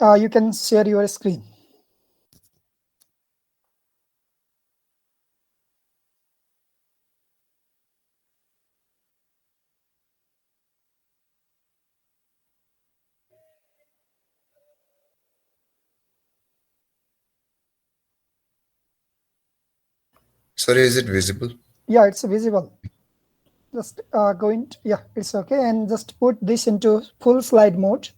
You can share your screen. Sorry, is it visible? Yeah, it's visible. Just yeah, it's okay. And just put this into full slide mode.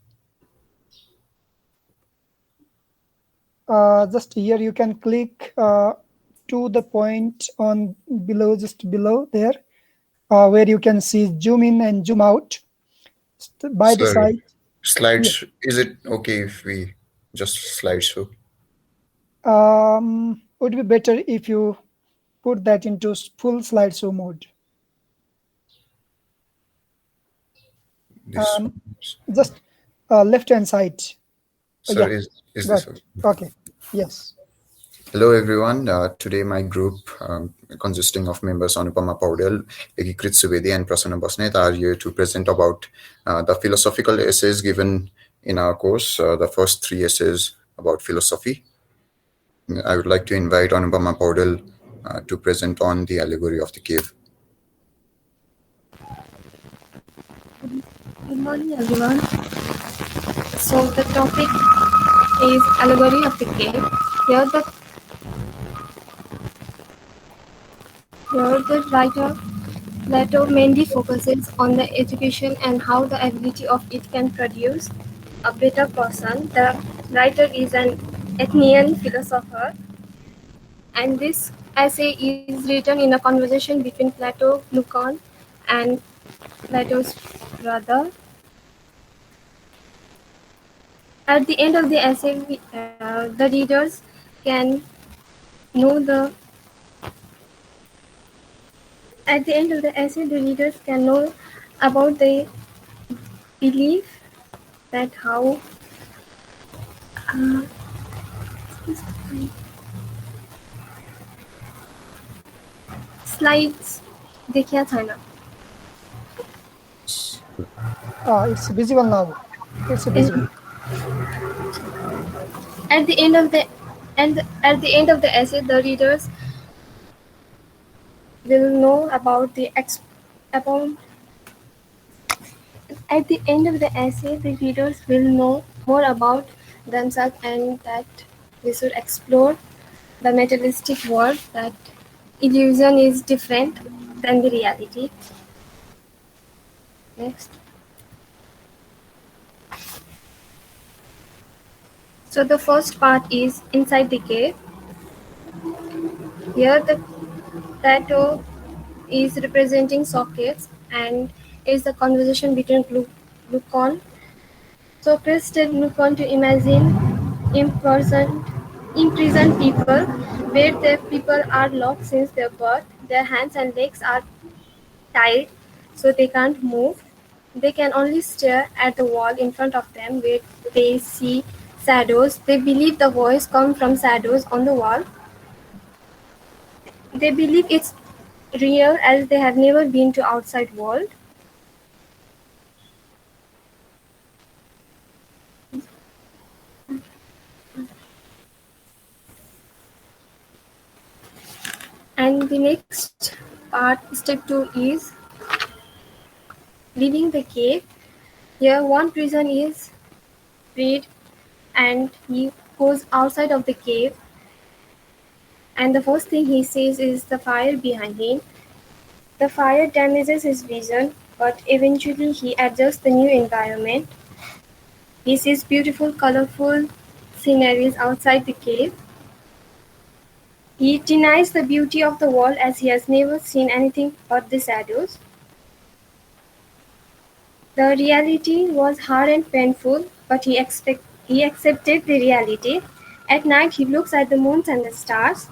Just here you can click to the point on below, just below there, where you can see zoom in and zoom out. By the Sorry. side, yeah. Slides. Is it okay if we just slideshow? Would be better if you put that into full slideshow mode. This Um, one. just left hand side. Yeah, Sorry, is got this it. okay? Okay. Yes. Hello everyone. Today my group, consisting of members Anupama Ekikrit and Prashanna Basnet, are here to present about the philosophical essays given in our course. The first three essays about philosophy. I would like to invite Anupama to present on the allegory of the cave. Good morning, everyone. So the topic is Allegory of the Cave. Here the writer Plato mainly focuses on the education and how the ability of it can produce a better person. The writer is an Athenian philosopher, and this essay is written in a conversation between Plato, Lucon, and Plato's brother. At the end of the essay, the readers can know the At the end of the essay, the readers can know about the belief that how slides देखिया था ना It's visible now. It's visible. At the end of the at the end of the essay, the readers will know about about at the end of the essay, the readers will know more about themselves and that we should explore the materialistic world, that illusion is different than the reality. Next. So the first part is inside the cave. Here the Plato is representing Socrates and is the conversation between Lucon. Socrates tells Lucon to imagine imprisoned people where the people are locked since their birth. Their hands and legs are tied so they can't move. They can only stare at the wall in front of them where they see shadows. They believe the voice comes from shadows on the wall. They believe it's real as they have never been to outside world. And the next part, step 2, is leaving the cave. Here one person is freed and he goes outside of the cave, and the first thing he sees is the fire behind him. The fire damages his vision, but eventually he adjusts the new environment. He sees beautiful, colorful sceneries outside the cave. He denies the beauty of the world as he has never seen anything but the shadows. The reality was hard and painful, but he accepted the reality. At night he looks at the moons and the stars,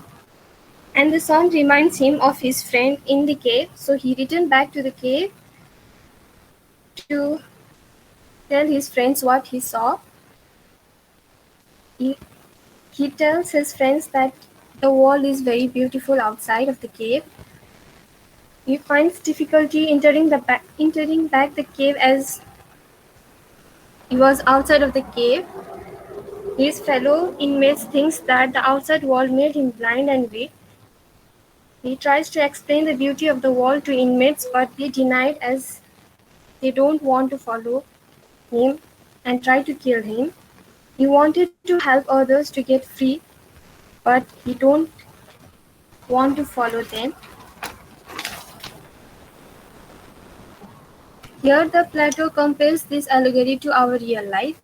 and the sun reminds him of his friend in the cave, so he returned back to the cave to tell his friends what he saw. He, he tells his friends that the world is very beautiful outside of the cave. He finds difficulty entering back the cave as he was outside of the cave. His fellow inmates thinks that the outside world made him blind and weak. He tries to explain the beauty of the world to inmates, but they deny it as they don't want to follow him and try to kill him. He wanted to help others to get free, but he don't want to follow them. Here the Plato compares this allegory to our real life.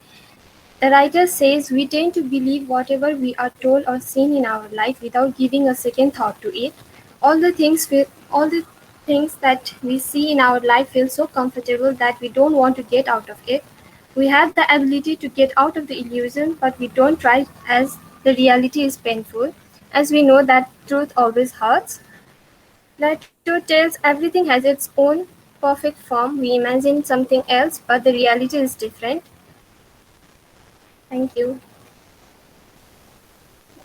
The writer says we tend to believe whatever we are told or seen in our life without giving a second thought to it. All the things that we see in our life feel so comfortable that we don't want to get out of it. We have the ability to get out of the illusion, but we don't try as the reality is painful. As we know that truth always hurts. Plato tells everything has its own perfect form. We imagine something else, but the reality is different. Thank you.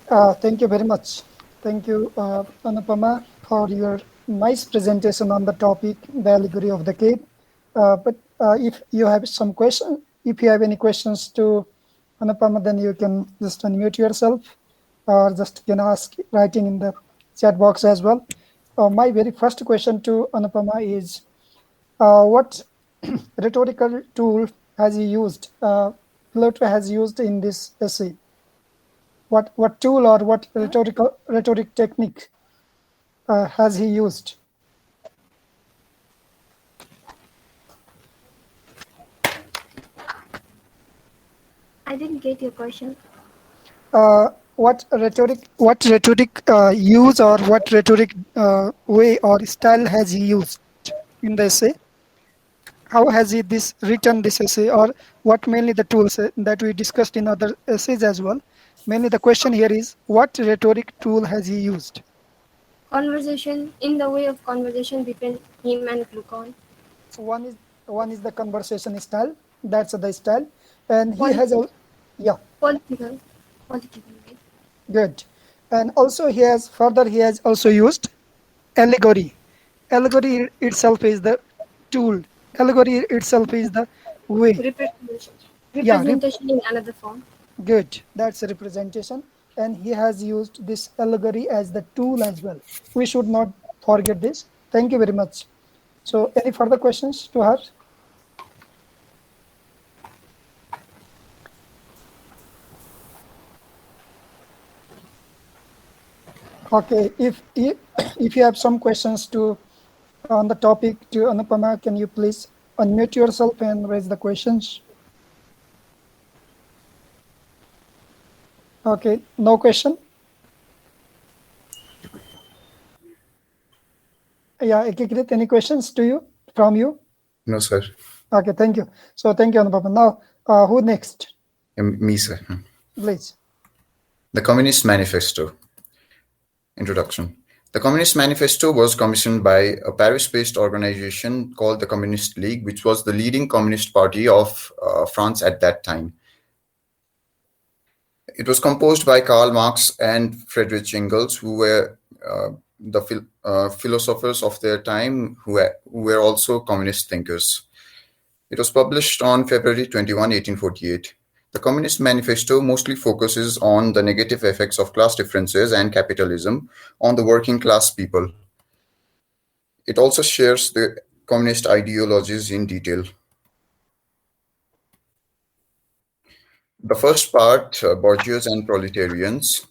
Thank you very much. Thank you, Anupama, for your nice presentation on the topic, the allegory of the cave. But if you have some question, if you have any questions to Anupama, then you can just unmute yourself or just ask writing in the chat box as well. My very first question to Anupama is, what rhetorical tool has he used? Plato has used in this essay. What tool or what rhetoric technique has he used? I didn't get your question. What rhetoric use or what rhetoric way or style has he used in the essay? How has he written this essay, or what mainly the tools that we discussed in other essays as well? Mainly the question here is, what rhetoric tool has he used? Conversation, in the way of conversation between him and Glucon. So one is the conversation style. That's the style, and he has a political way. Good, and also he has also used allegory. Allegory itself is the tool. Allegory itself is the way. Representation in another form. Good, that's a representation, and he has used this allegory as the tool as well. We should not forget this. Thank you very much. So any further questions to her? Okay, if you have some questions to on the topic to Anupama, can you please unmute yourself and raise the questions? Okay, no question. Yeah, Ekikrit, any questions from you? No, sir. Okay, thank you. So thank you, Anupama. Now, who next? Me, sir. Please. The Communist Manifesto. Introduction. The Communist Manifesto was commissioned by a Paris-based organization called the Communist League, which was the leading communist party of France at that time. It was composed by Karl Marx and Friedrich Engels, who were the philosophers of their time, who were also communist thinkers. It was published on February 21, 1848. The Communist Manifesto mostly focuses on the negative effects of class differences and capitalism on the working class people. It also shares the communist ideologies in detail. The first part, bourgeois and proletarians.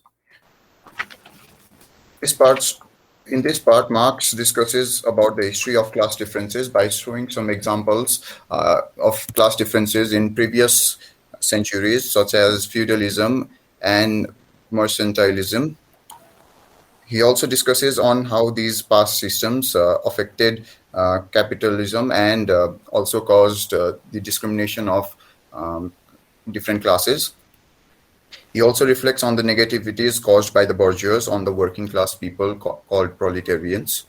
In this part, Marx discusses about the history of class differences by showing some examples of class differences in previous centuries, such as feudalism and mercantilism. He also discusses on how these past systems affected capitalism and also caused the discrimination of different classes. He also reflects on the negativities caused by the bourgeois on the working class people called proletarians.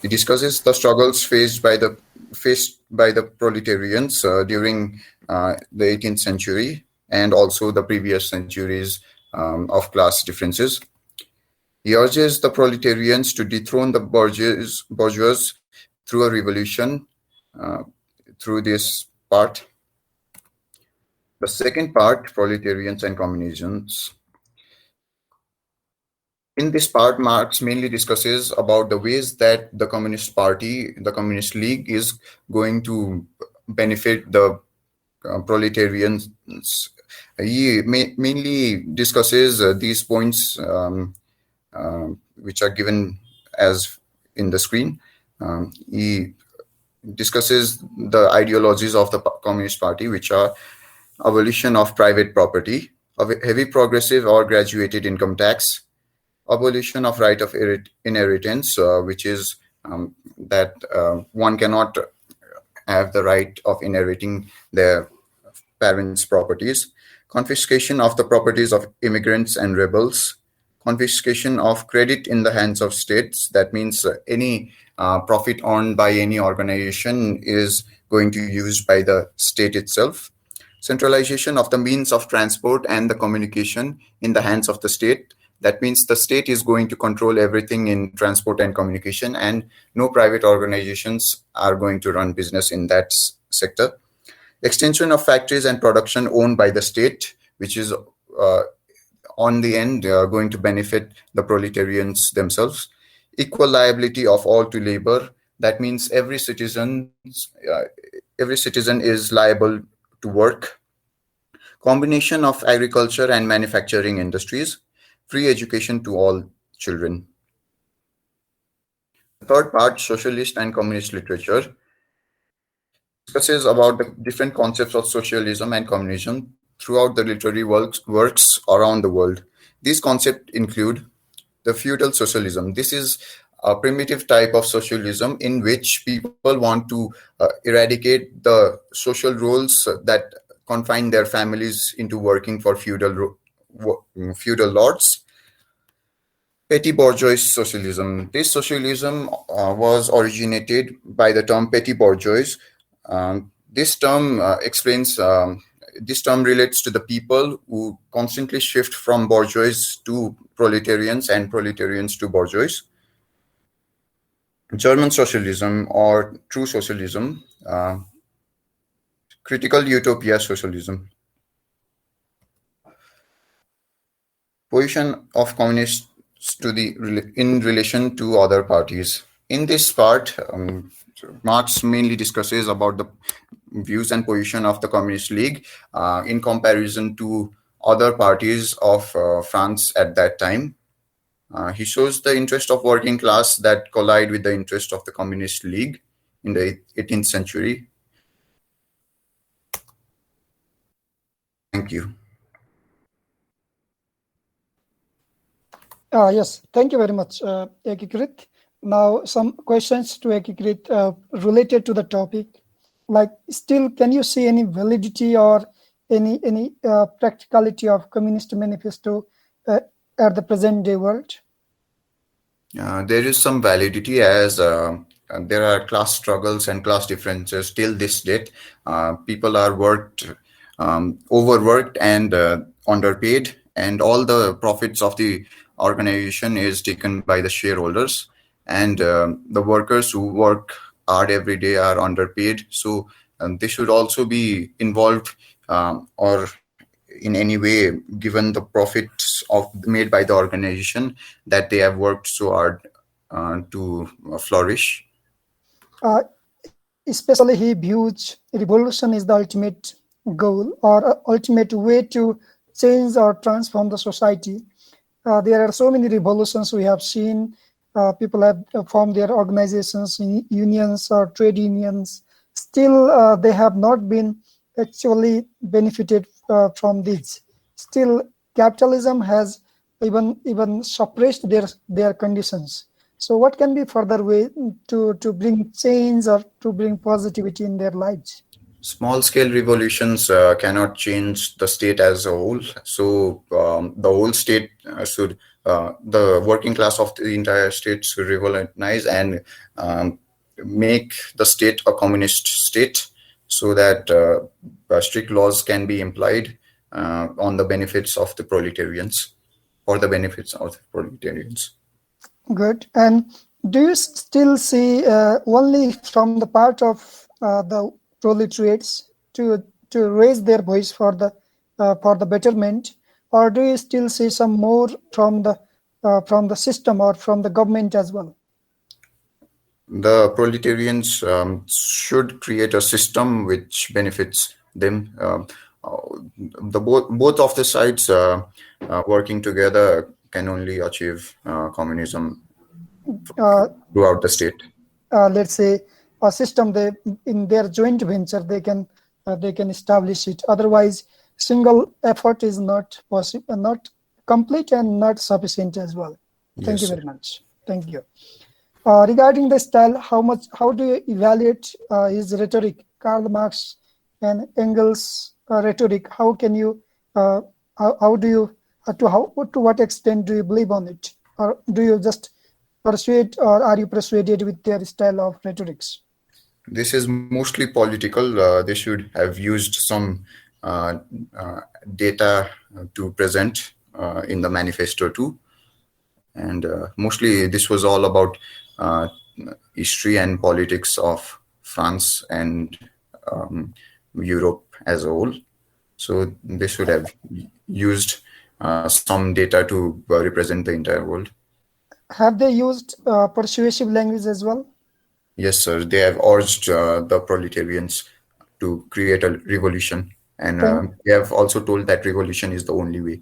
He discusses the struggles faced by the proletarians during the 18th century and also the previous centuries of class differences. He urges the proletarians to dethrone the bourgeois through a revolution through this part. The second part, proletarians and communisms. In this part, Marx mainly discusses about the ways that the Communist Party, the Communist League, is going to benefit the proletarians. He mainly discusses these points, which are given as in the screen. He discusses the ideologies of the Communist Party, which are abolition of private property, a heavy progressive or graduated income tax, abolition of right of inheritance, which is that one cannot have the right of inheriting their parents' properties, confiscation of the properties of immigrants and rebels, confiscation of credit in the hands of states. That means any profit earned by any organization is going to be used by the state itself. Centralization of the means of transport and the communication in the hands of the state. That means the state is going to control everything in transport and communication, and no private organizations are going to run business in that sector. Extension of factories and production owned by the state, which is on the end going to benefit the proletarians themselves. Equal liability of all to labor. That means every citizen is liable to work. Combination of agriculture and manufacturing industries. Free education to all children. The third part, socialist and communist literature, discusses about the different concepts of socialism and communism throughout the literary works around the world. These concepts include the feudal socialism. This is a primitive type of socialism in which people want to eradicate the social roles that confine their families into working for feudal lords. Petty bourgeois socialism. This socialism was originated by the term petty bourgeois. This term this term relates to the people who constantly shift from bourgeois to proletarians and proletarians to bourgeois. German socialism or true socialism, critical utopia socialism. Position of communists in relation to other parties. In this part, Marx mainly discusses about the views and position of the Communist League in comparison to other parties of France at that time. He shows the interest of working class that collide with the interest of the Communist League in the 18th century. Thank you. Yes, thank you very much, Ekikrit. Now, some questions to Ekikrit related to the topic. Like, still, can you see any validity or any practicality of Communist Manifesto at the present day world? There is some validity as there are class struggles and class differences till this date. People are overworked and underpaid, and all the profits of the organization is taken by the shareholders, and the workers who work hard every day are underpaid. So they should also be involved or in any way given the profits made by the organization that they have worked so hard to flourish. Especially he views revolution is the ultimate goal or ultimate way to change or transform the society. There are so many revolutions we have seen. People have formed their organizations, unions or trade unions. Still, they have not been actually benefited from these. Still, capitalism has even suppressed their conditions. So what can be further way to bring change or to bring positivity in their lives? Small-scale revolutions cannot change the state as a whole. So the whole state the working class of the entire state should revolutionize and make the state a communist state, so that strict laws can be applied on the benefits of the proletarians, for the benefits of the proletarians. Good. And do you still see only from the part of the proletariats to to raise their voice for the betterment, or do you still see some more from the system or from the government as well? The proletarians should create a system which benefits them. The both of the sides working together can only achieve communism Uh, throughout the state. let's say a system, they in their joint venture they can establish it. Otherwise, single effort is not possible, not complete and not sufficient as well. Thank Yes, you sir. very much. Thank you. Regarding the style, how do you evaluate his rhetoric, Karl Marx and Engels' rhetoric? How can you how do you to what extent do you believe on it, or do you just persuade, or are you persuaded with their style of rhetorics? This is mostly political. They should have used some uh, uh, data to present in the manifesto too. And mostly this was all about uh, history and politics of France and um, Europe as a whole. So they should have used some data to represent the entire world. Have they used persuasive language as well? Yes, sir. They have urged the proletarians to create a revolution, and Thank, they have also told that revolution is the only way.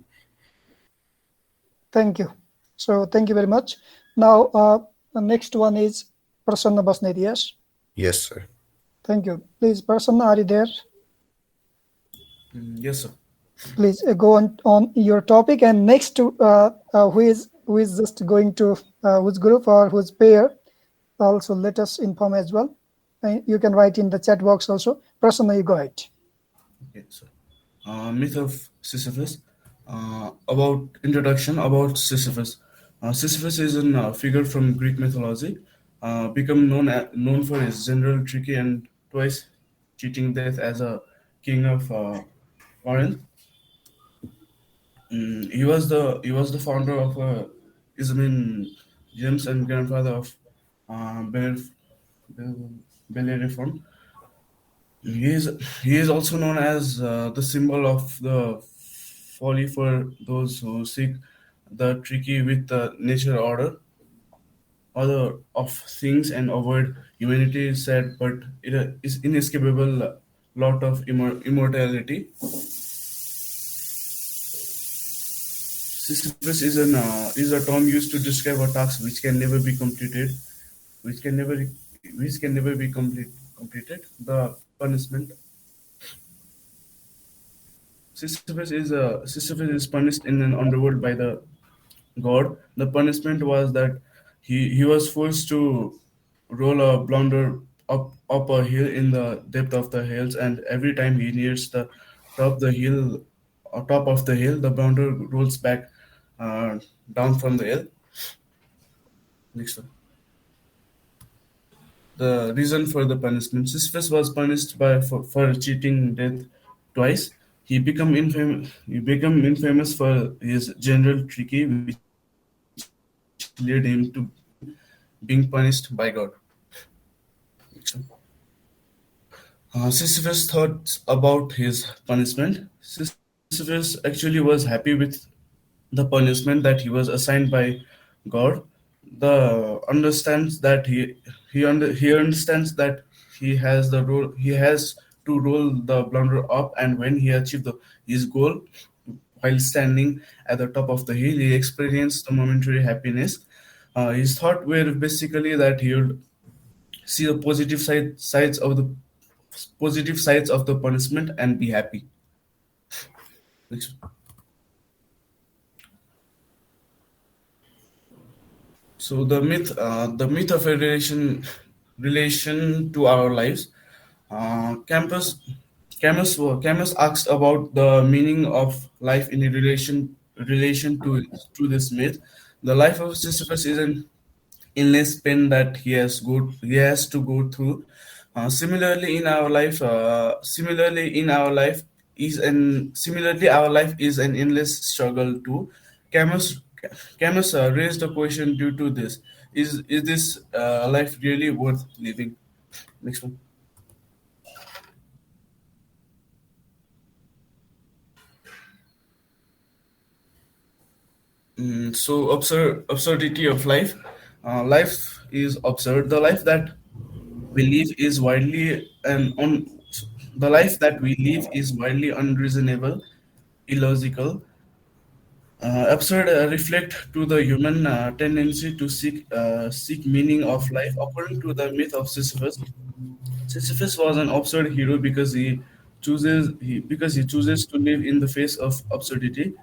thank you. So thank you very much. Now, the next one is Prashanna Basnet. Yes, Yes, sir. thank you. Please, Prasanna, are you there? Yes, sir. Please go on your topic. And next to who is just going to whose group or whose pair, also let us inform as well. You can write in the chat box also. Prasanna, you go ahead. Okay, so myth of Sisyphus. About introduction about Sisyphus. Sisyphus is a figure from Greek mythology, become known for his general tricky and twice cheating death as a king of Corinth. He was the founder of Ismail James and grandfather of Bel- Bellerophon. He is he is also known as the symbol of the folly for those who seek the tricky with the nature order of things and avoid humanity is sad, but it is inescapable lot of immortality. Sisyphus is a term used to describe a task which can never be completed, which can never which can never be completed. The punishment. Sisyphus is punished in an underworld by the god. The punishment was that he was forced to roll a blunder up a hill in the depth of the hills, and every time he nears the top the hill top of the hill, the blunder rolls back uh, down from the hill. Next one. The reason for the punishment. Sisyphus was punished for cheating death twice. He became infamous for his general tricky, which led him to being punished by God. Sisyphus thought about his punishment. Sisyphus actually was happy with the punishment that he was assigned by God. The understands that he understands that he has to roll the blunder up, and when he achieved his goal while standing at the top of the hill, he experienced the momentary happiness. His thought were basically that he would see the positive sides of the punishment and be happy. Next. So the myth of a relation to our lives. Campus Camus asked about the meaning of life in a relation to this myth. The life of Sisyphus is an illness pain that he has to go through. Similarly our life is an endless struggle too. Camus Camus raised a question due to this. Is this life really worth living? Next one. So absurdity of life. Life is absurd. We live is widely and on the life that we live is widely unreasonable, illogical, absurd. Reflect to the human tendency to seek meaning of life. According to the myth of Sisyphus, Sisyphus was an absurd hero because he chooses to live in the face of absurdity.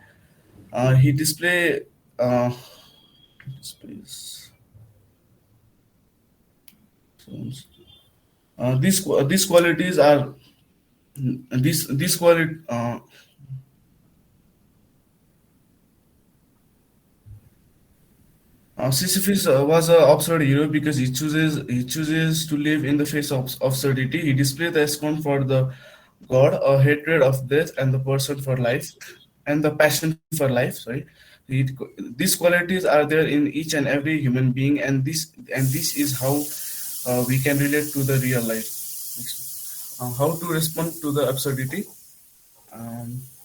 He displays these qualities are these quality Sisyphus was an absurd hero because he chooses to live in the face of absurdity. He displays the scorn for the god, a hatred of death, and the person for life, and the passion for life. Sorry, he, these qualities are there in each and every human being, and this is how we can relate to the real life. Next. How to respond to the absurdity?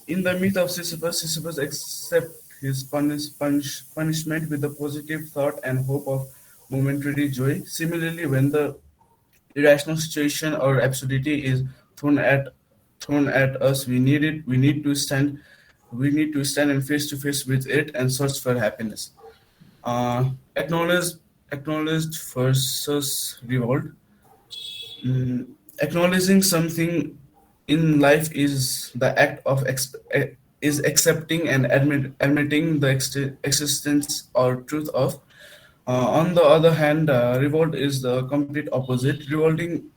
In the myth of Sisyphus, Sisyphus accepts his punishment with the positive thought and hope of momentary joy. Similarly, when the irrational situation or absurdity is thrown at thrown at us, we need to stand and face to face with it and search for happiness. Uh, acknowledge Acknowledged versus revolt. Acknowledging something in life is the act of is accepting and admitting the existence or truth of. On the other hand, revolt is the complete opposite. Revolting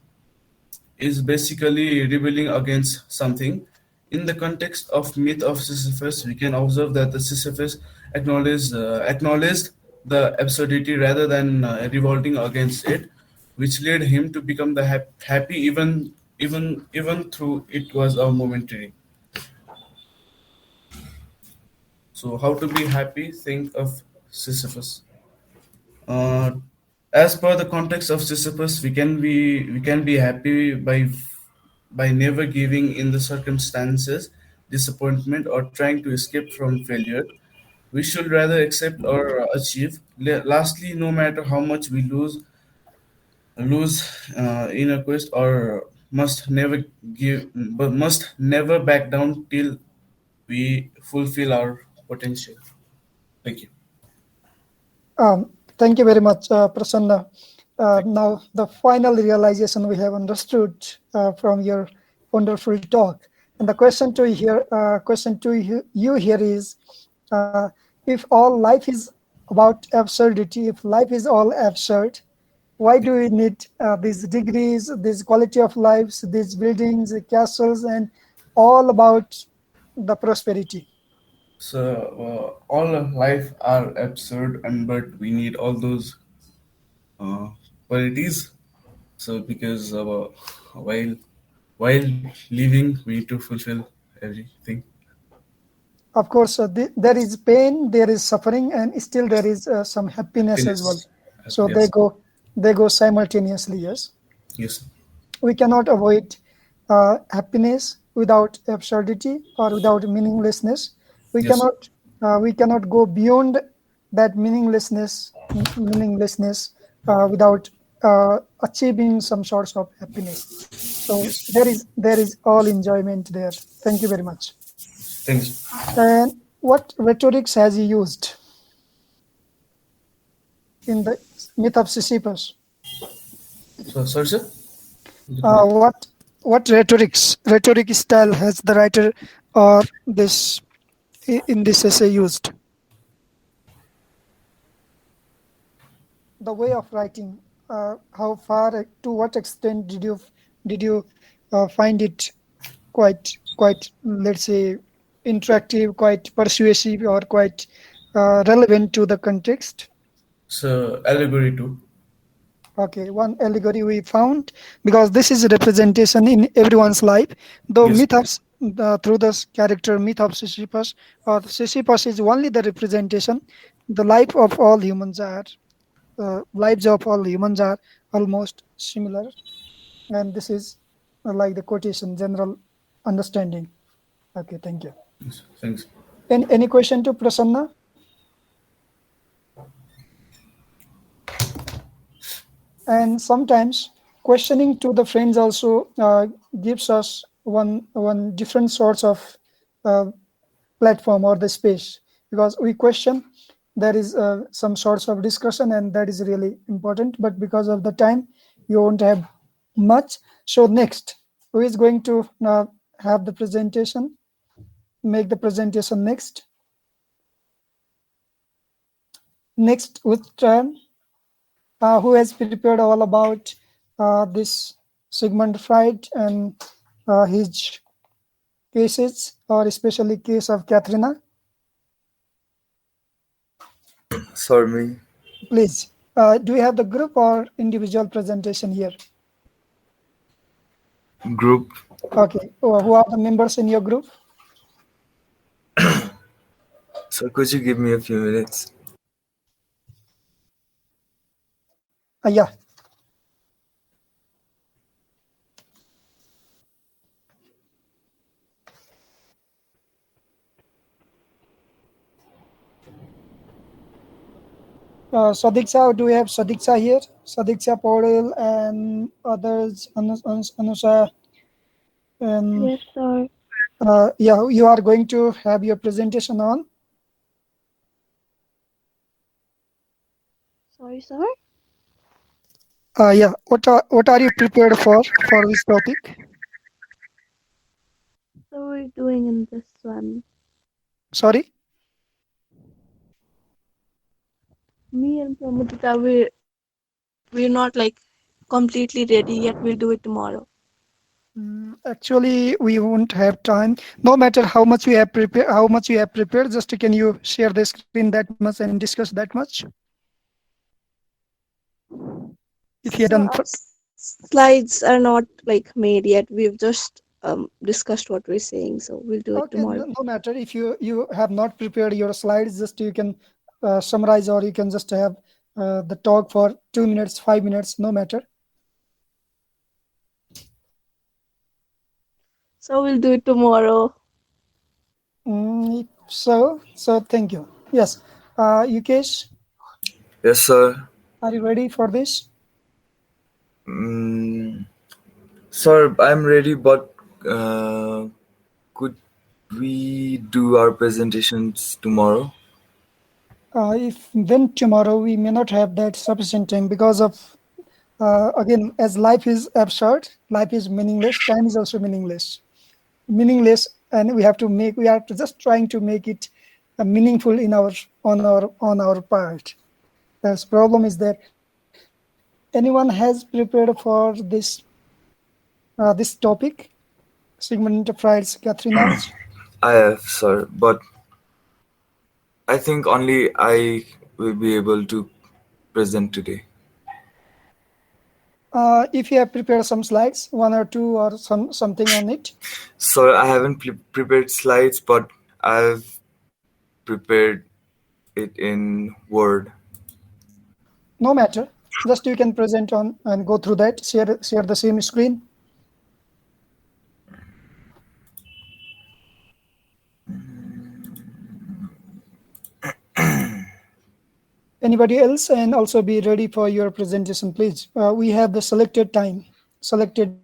is basically rebelling against something. In the context of myth of Sisyphus, we can observe that the Sisyphus acknowledged the absurdity rather than revolting against it, which led him to become the happy even through it was a momentary. So, how to be happy? Think of Sisyphus. Uh, as per the context of Sisyphus, we can be happy by never giving in the circumstances, disappointment, or trying to escape from failure. We should rather accept or achieve. Lastly, no matter how much we lose in a quest, or must never back down till we fulfill our potential. Thank you. Thank you very much, Prasanna. Now, the final realization we have understood from your wonderful talk, and the question to you here is, if all life is about absurdity, if life is all absurd, why do we need these degrees, these quality of lives, these buildings, castles, and all about the prosperity? So all of life are absurd, and but we need all those uh, qualities. So because while while living, we need to fulfill everything. Of course, there is pain, there is suffering, and still there is some happiness as well. Happiness, So happiness. they go simultaneously. Yes, Yes, we cannot avoid happiness without absurdity or without meaninglessness. We yes, cannot we cannot go beyond that meaninglessness without achieving some sorts of happiness. So yes. there is all enjoyment there. Thank you very much. Thanks. And what rhetorics has he used in the myth of Sisyphus? So, sorry, sir. Uh, what what rhetoric style has the writer or this in this essay used? The way of writing. How far to what extent did you find it quite let's say interactive, quite persuasive, or quite relevant to the context? So, allegory too. Okay, one allegory we found, because this is a representation in everyone's life. Though Yes. mythos, through this character myth of Sisyphus, or Sisyphus is only the representation. The lives of all humans are almost similar, and this is like the quotation, general understanding. Okay, thank you. Yes. Thanks. Any question to Prasanna? And sometimes questioning to the friends also gives us one different sorts of uh, platform or the space, because we question, there is some sorts of discussion, and that is really important, but because of the time you won't have much. So next, who is going to have the presentation, make the presentation next with turn, who has prepared all about this Sigmund Freud and his cases, or especially case of Katharina. Sorry, Please, do we have the group or individual presentation here? group. Okay, who are the members in your group? So could you give me a few minutes? Yeah. Sadiksha, do we have Sadiksha here? Sadiksha Paudel and others, Anusha. Yes, sir. Yeah, you are going to have your presentation on. Sorry, sir. Yeah, what are you prepared for this topic? So we're doing in this one. Sorry. Me and Pramudita, we're not like completely ready yet. We'll do it tomorrow. Actually, we won't have time. No matter how much you have prepared, just can you share the screen that much and discuss that much? If you had So done, our slides are not like made yet. We've just discussed what we're saying. So we'll do it okay, tomorrow. no matter. If you have not prepared your slides, just you can summarize, or you can just have the talk for 2 minutes, 5 minutes, no matter. So we'll do it tomorrow. So thank you. Yes, Ukesh, Yes, sir. are you ready for this? Mm, sir, I'm ready, but could we do our presentations tomorrow? If then tomorrow we may not have that sufficient time, because of again, as life is absurd, life is meaningless, time is also meaningless, and we are just trying to make it meaningful in our on our part. The problem is that anyone has prepared for this topic, Sigmund Freud's Katharinas. I have, sir, but I think only I will be able to present today. If you have prepared some slides, one or two, or something on it. Sir, I haven't prepared slides, but I've prepared it in Word. No matter. Just you can present on and go through that. Share the same screen. Anybody else, and also be ready for your presentation, please. We have the selected time, selected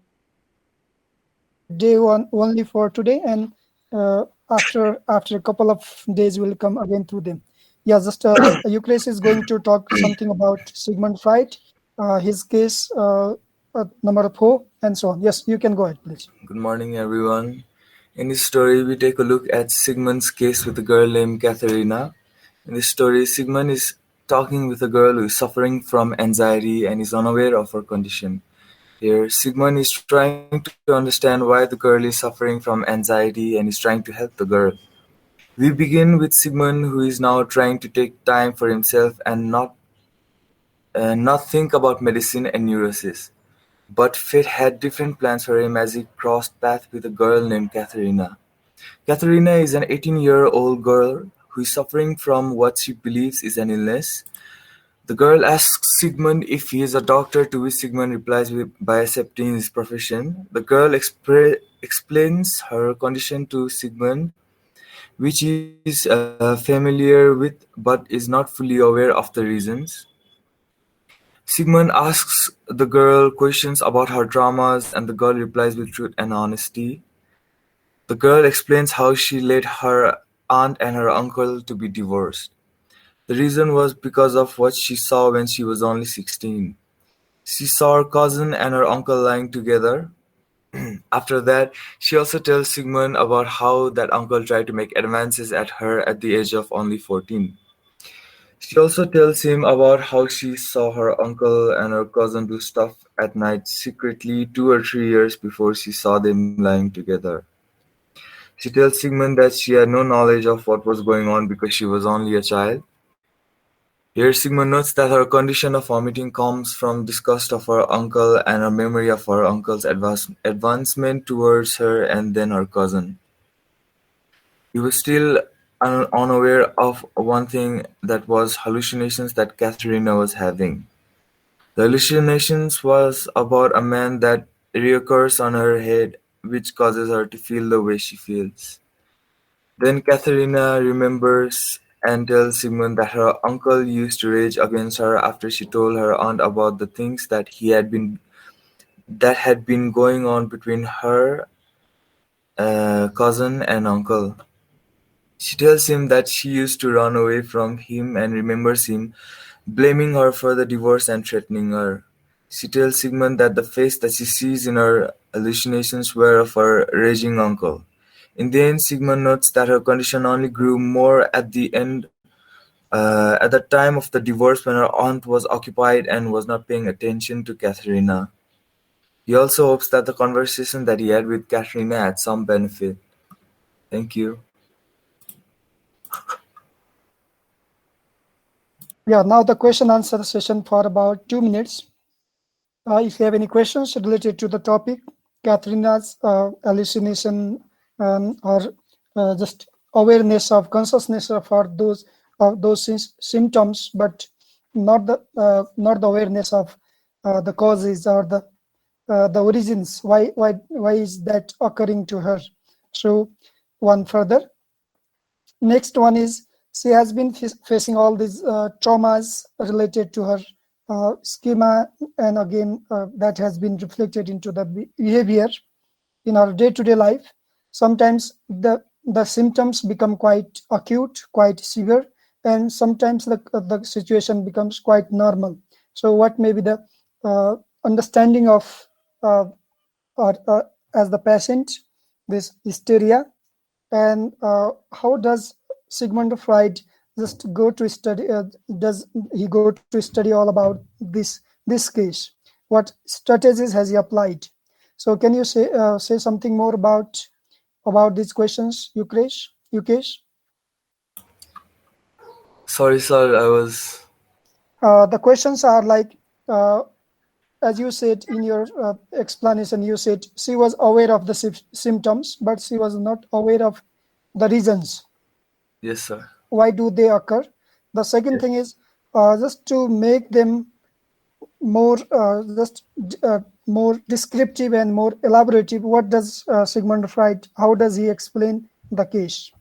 day only for today, and after a couple of days we'll come again through them. Yeah, just Euclid is going to talk something about Sigmund Freud, his case number 4, and so on. Yes, you can go ahead, please. Good morning, everyone. In this story, we take a look at Sigmund's case with a girl named Katharina. In this story, Sigmund is talking with a girl who is suffering from anxiety and is unaware of her condition. Here, Sigmund is trying to understand why the girl is suffering from anxiety and is trying to help the girl. We begin with Sigmund, who is now trying to take time for himself and not think about medicine and neurosis. But fate had different plans for him as he crossed paths with a girl named Katharina. Katharina is an 18-year-old girl who is suffering from what she believes is an illness. The girl asks Sigmund if he is a doctor, to which Sigmund replies by accepting his profession. The girl explains her condition to Sigmund, which he is familiar with but is not fully aware of the reasons. Sigmund asks the girl questions about her traumas, and the girl replies with truth and honesty. The girl explains how she led her aunt and her uncle to be divorced. The reason was because of what she saw when she was only 16. She saw her cousin and her uncle lying together. After that, she also tells Sigmund about how that uncle tried to make advances at her at the age of only 14. She also tells him about how she saw her uncle and her cousin do stuff at night secretly 2 or 3 years before she saw them lying together. She tells Sigmund that she had no knowledge of what was going on because she was only a child. Here Sigmund notes that her condition of vomiting comes from disgust of her uncle and her memory of her uncle's advancement towards her and then her cousin. He was still unaware of one thing, that was hallucinations that Katharina was having. The hallucinations was about a man that reoccurs on her head, which causes her to feel the way she feels. Then Katharina remembers and tells Sigmund that her uncle used to rage against her after she told her aunt about the things that had been going on between her cousin and uncle. She tells him that she used to run away from him and remembers him blaming her for the divorce and threatening her. She tells Sigmund that the face that she sees in her hallucinations were of her raging uncle. In the end, Sigmund notes that her condition only grew more at the time of the divorce, when her aunt was occupied and was not paying attention to Katharina. He also hopes that the conversation that he had with Katharina had some benefit. Thank you. Yeah, now the question answer session for about 2 minutes. If you have any questions related to the topic, Katharina's hallucination or just awareness of consciousness for those symptoms, but not the awareness of the causes or the origins. Why is that occurring to her? So one further. Next one is, she has been facing all these traumas related to her schema, and again that has been reflected into the behavior in our day-to-day life. Sometimes the symptoms become quite acute, quite severe, and sometimes the situation becomes quite normal. So what may be the understanding of or as the patient, this hysteria, and how does Sigmund Freud just go to study? Does he go to study all about this case? What strategies has he applied? So, can you say something more about these questions, Ukesh? Ukesh? Sorry, sir, I was. The questions are like, as you said in your explanation, you said she was aware of the symptoms, but she was not aware of the reasons. Yes, sir. Why do they occur? The second thing is just to make them more more descriptive and more elaborative. What does Sigmund Freud, how does he explain the case?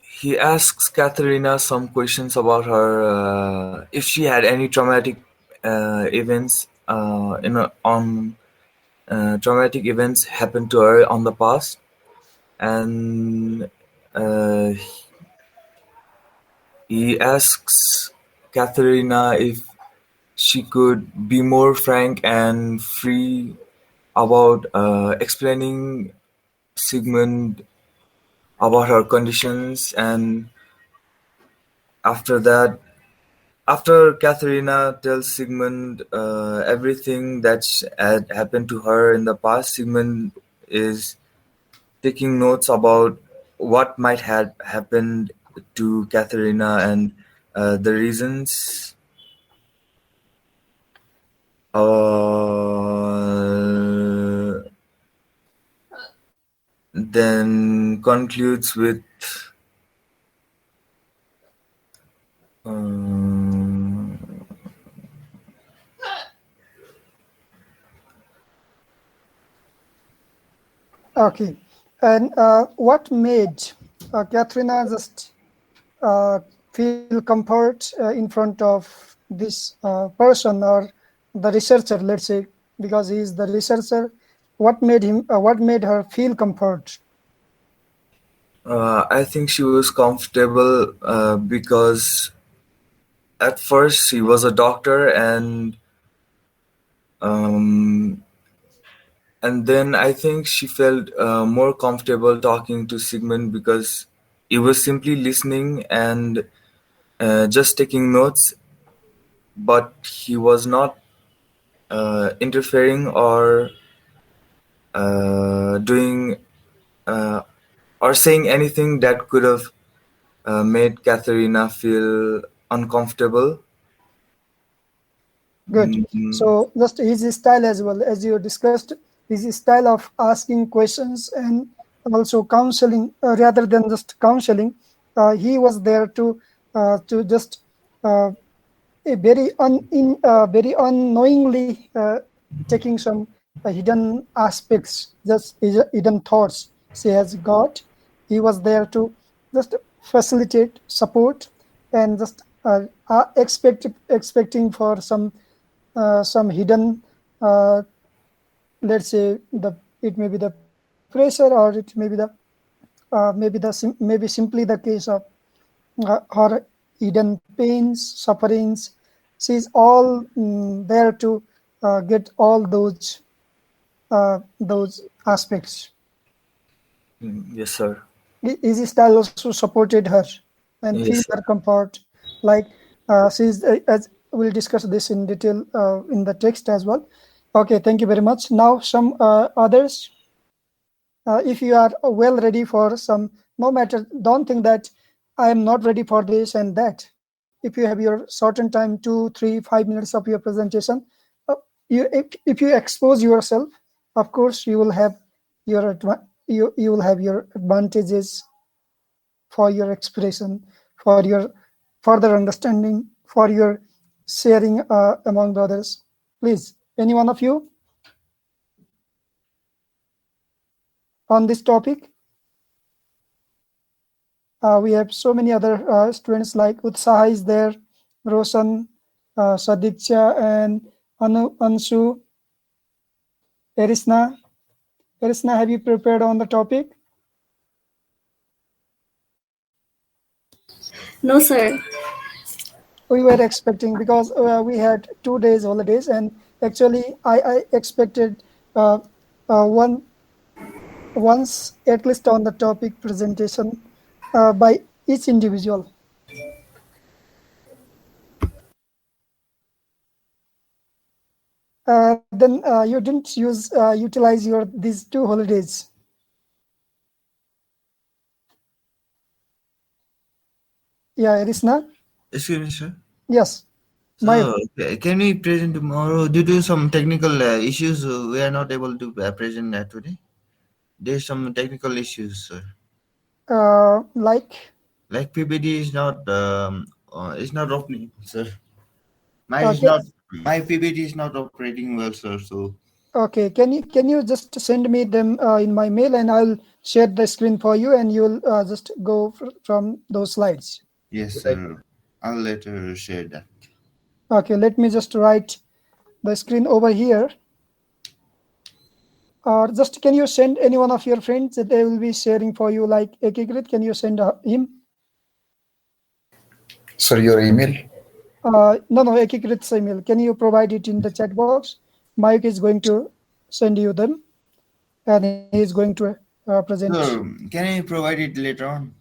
He asks Katharina some questions about her, if she had any traumatic events traumatic events happened to her on the past, and he asks Katharina if she could be more frank and free about explaining Sigmund about her conditions. And after that, after Katharina tells Sigmund everything that had happened to her in the past, Sigmund is taking notes about what might have happened to Katharina and the reasons. Then concludes with Okay, and what made Katharina just feel comfort in front of this person or the researcher, let's say, because he is the researcher. What made her feel comfort? I think she was comfortable because at first he was a doctor, um, and then I think she felt more comfortable talking to Sigmund because he was simply listening and just taking notes, but he was not interfering or doing uh, or saying anything that could have made Katharina feel uncomfortable. Good. Mm, So just his style as well, as you discussed, his style of asking questions and also counseling, rather than just counseling, he was there to just uh, very unknowingly taking some hidden aspects, just hidden thoughts she has got. He was there to just facilitate, support, and just expecting for some hidden, uh, let's say, the it may be the pressure, or it may be the maybe simply the case of her hidden pains, sufferings. She's all there to get all those aspects. yes, sir. His style also supported her and feel Yes, her sir. comfort. Like she's as we'll discuss this in detail in the text as well. Okay, thank you very much. Now some others. If you are well ready for some, no matter, don't think that I am not ready for this and that. If you have your certain time, 2 3 5 minutes of your presentation, uh, if you expose yourself, of course you will have you will have your advantages for your expression, for your further understanding, for your sharing among the others. Please, any one of you on this topic? We have so many other students like Utsaha is there, Roshan, Sadiksha, and Ansu, Erisna. Erisna, have you prepared on the topic? No, sir. We were expecting, because we had 2 days holidays, and actually I expected uh, one once at least on the topic presentation by each individual. Then you didn't utilize your these 2 holidays. Yeah, Erisna. Excuse me, sir. Yes, Mayur. So, can we present tomorrow? Due to some technical issues, we are not able to present today. There's some technical issues, sir. Like, Like PPT is not opening, sir. Mine is okay, not. My PPT is not operating well, sir. So okay. Can you just send me them in my mail, and I'll share the screen for you, and you'll just go from those slides. yes, sir. I'll later share that. Okay, let me just write the screen over here. Or just, can you send any one of your friends that they will be sharing for you, like Ekikrit? Can you send him? Sorry, your email? No, Ekikrit's email. Can you provide it in the chat box? Mike is going to send you them, and he is going to present. Sir, can I provide it later on?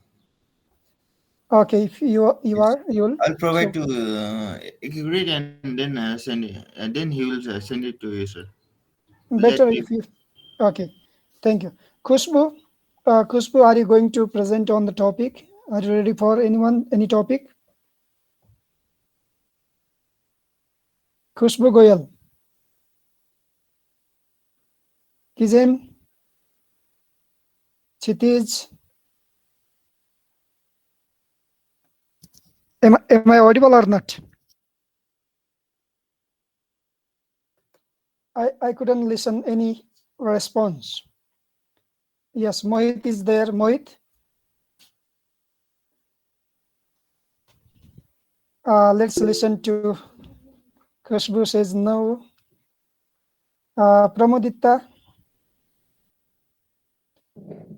Okay, if you Yes. are, you will. I'll provide So to Ekikrit and then send it, and then he will send it to you, sir. Let better me. if you. Okay, thank you. Khushbu, are you going to present on the topic? Are you ready for any topic? Khushbu Goyal. Kizem, Chitij. Am I audible or not? I couldn't listen any response. Yes, Mohit is there. Mohit. Let's listen to Khushbu says no. Pramodita,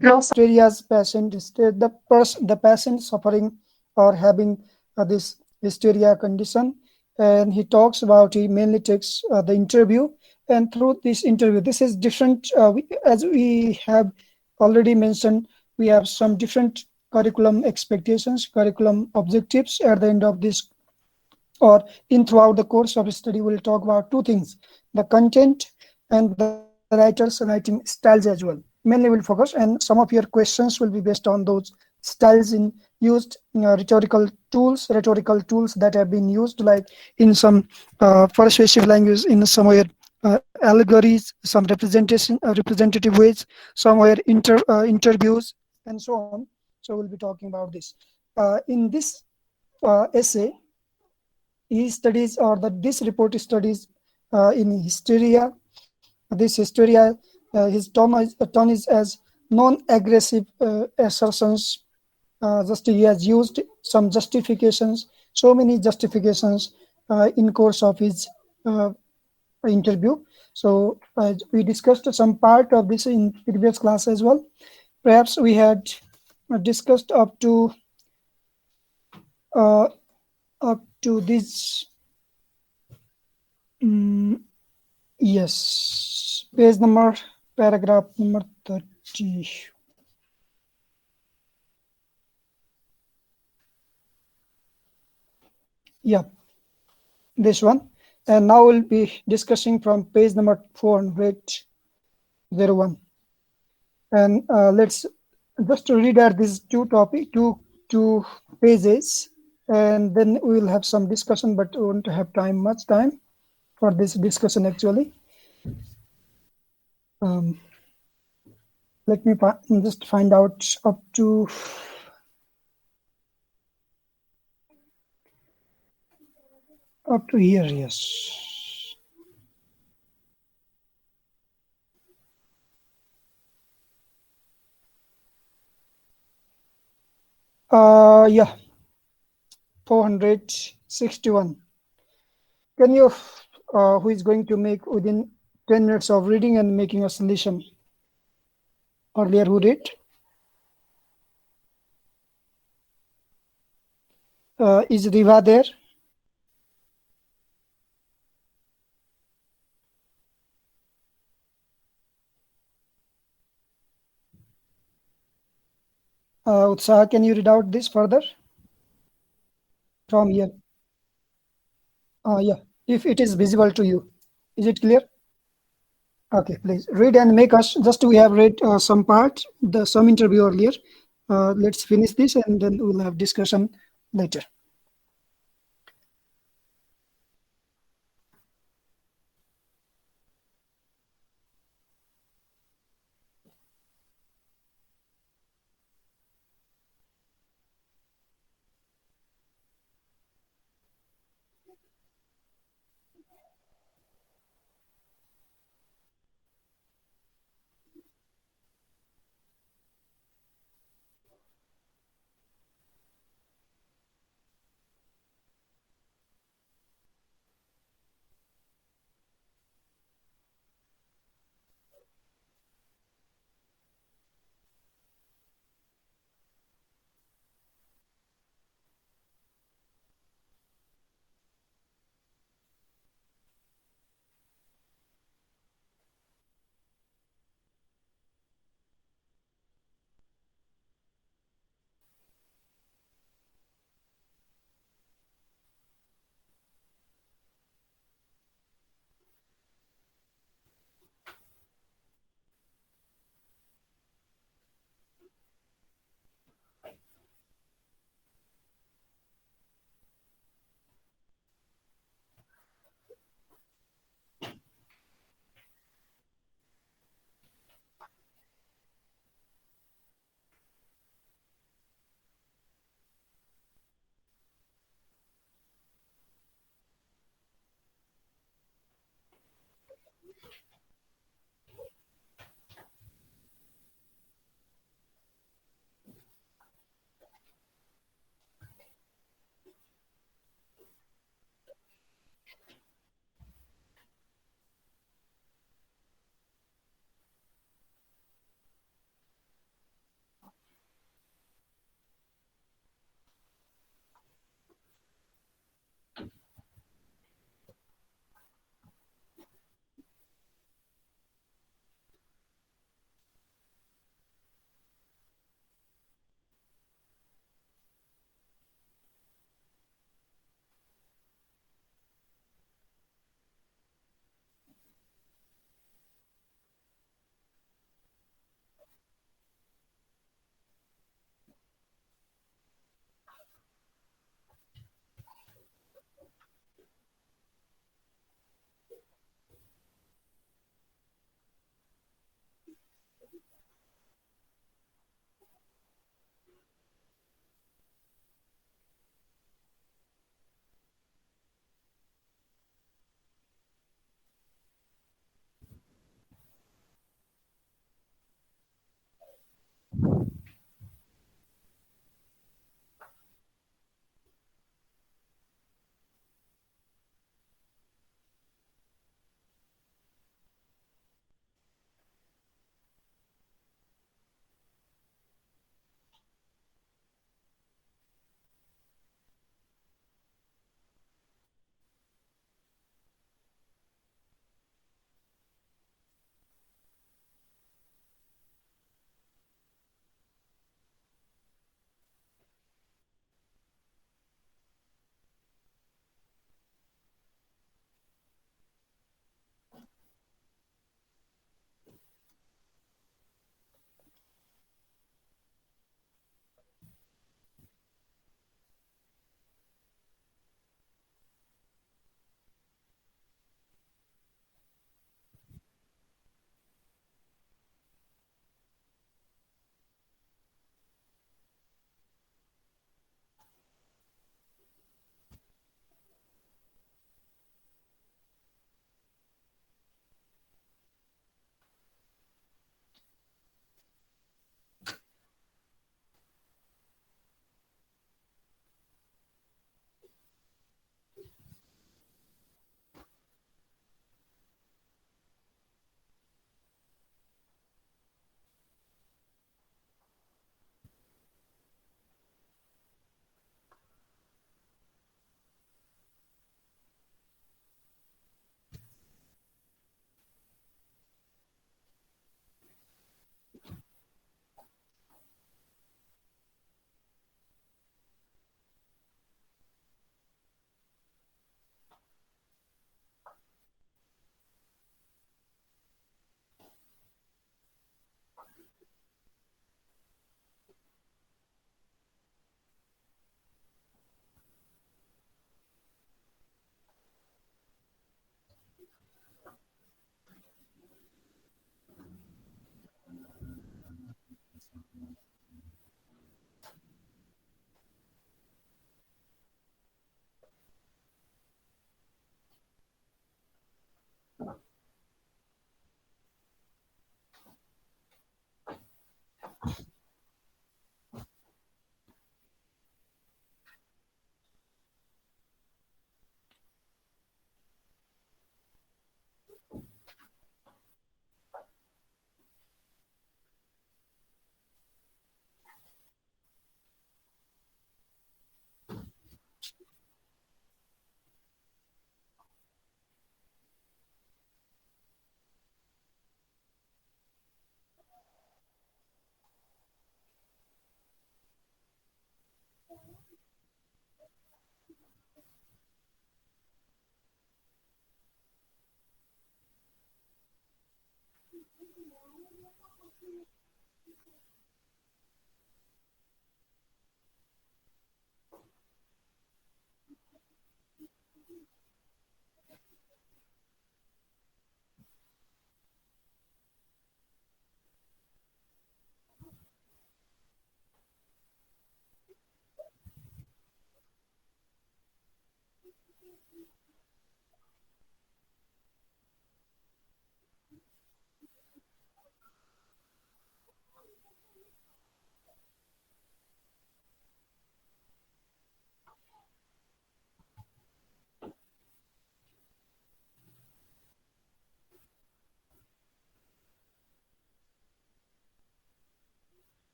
Hysteria's patient state, the patient suffering or having this hysteria condition, and he talks about, he mainly takes the interview, and through this interview, this is different, as we have already mentioned, we have some different curriculum expectations, curriculum objectives at the end of this, or in throughout the course of study. We'll talk about two things: the content and the writer's writing styles as well. Mainly we'll focus, and some of your questions will be based on those styles in used rhetorical tools that have been used, like in some persuasive language, in somewhere allegories, some representation representative ways, somewhere interviews, and so on. So we'll be talking about this in this essay. He studies, or this report studies in hysteria. This hysteria, his tone is as non-aggressive assertions. Just he has used some justifications, so many justifications in course of his interview. So we discussed some part of this in previous class as well. Perhaps we had discussed uh, up to this. Yes, page number, paragraph number 30. Yeah, this one. And now we'll be discussing from page number 401. And let's just read out these two pages, and then we will have some discussion, but we won't have much time for this discussion actually. Let me just find out up to here. Yes. Yeah, 461. Can you, who is going to make within 10 minutes of reading and making a solution? Earlier, who did? Is Riva there? Utsaha, can you read out this further from here? Yeah, if it is visible to you. Is it clear? Okay, please read and make us, just we have read some part, some interview earlier. Let's finish this and then we'll have discussion later.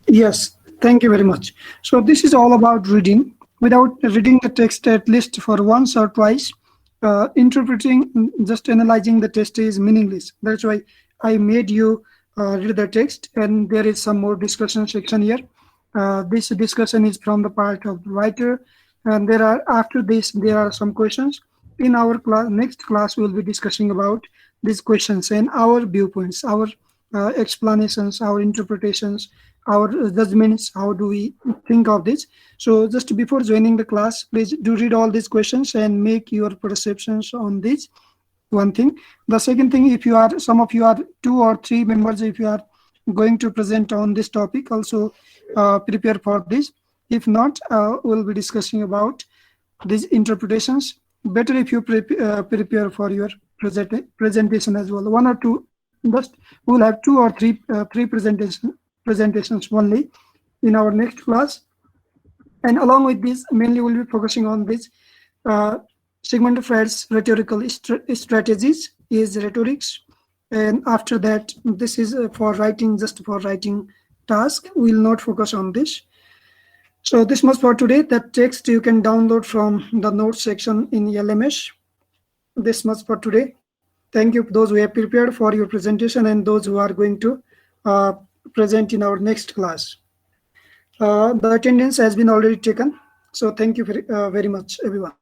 Yes, thank you very much. So this is all about reading. Without reading the text at least for once or twice, interpreting, just analyzing the text is meaningless. That's why I made you read the text, and there is some more discussion section here. This discussion is from the part of the writer, and there are after this there are some questions. In our class, next class, we'll be discussing about these questions and our viewpoints, our explanations, our interpretations, our judgments. How do we think of this? So just before joining the class, please do read all these questions and make your perceptions on this. One thing. The second thing, if you are, some of you are 2 or 3 members, if you are going to present on this topic, also prepare for this. If not, we'll be discussing about these interpretations. Better if you prepare for your presentation as well. 1 or 2, just we'll have 2 or 3 presentations only in our next class. And along with this, mainly we'll be focusing on this Sigmund Freud's rhetorical strategies, is rhetorics. And after that, this is for writing, just for writing task. We'll not focus on this. So this much for today. That text you can download from the notes section in LMS. This much for today. Thank you those who have prepared for your presentation and those who are going to present in our next class. The attendance has been already taken. So thank you very much, everyone.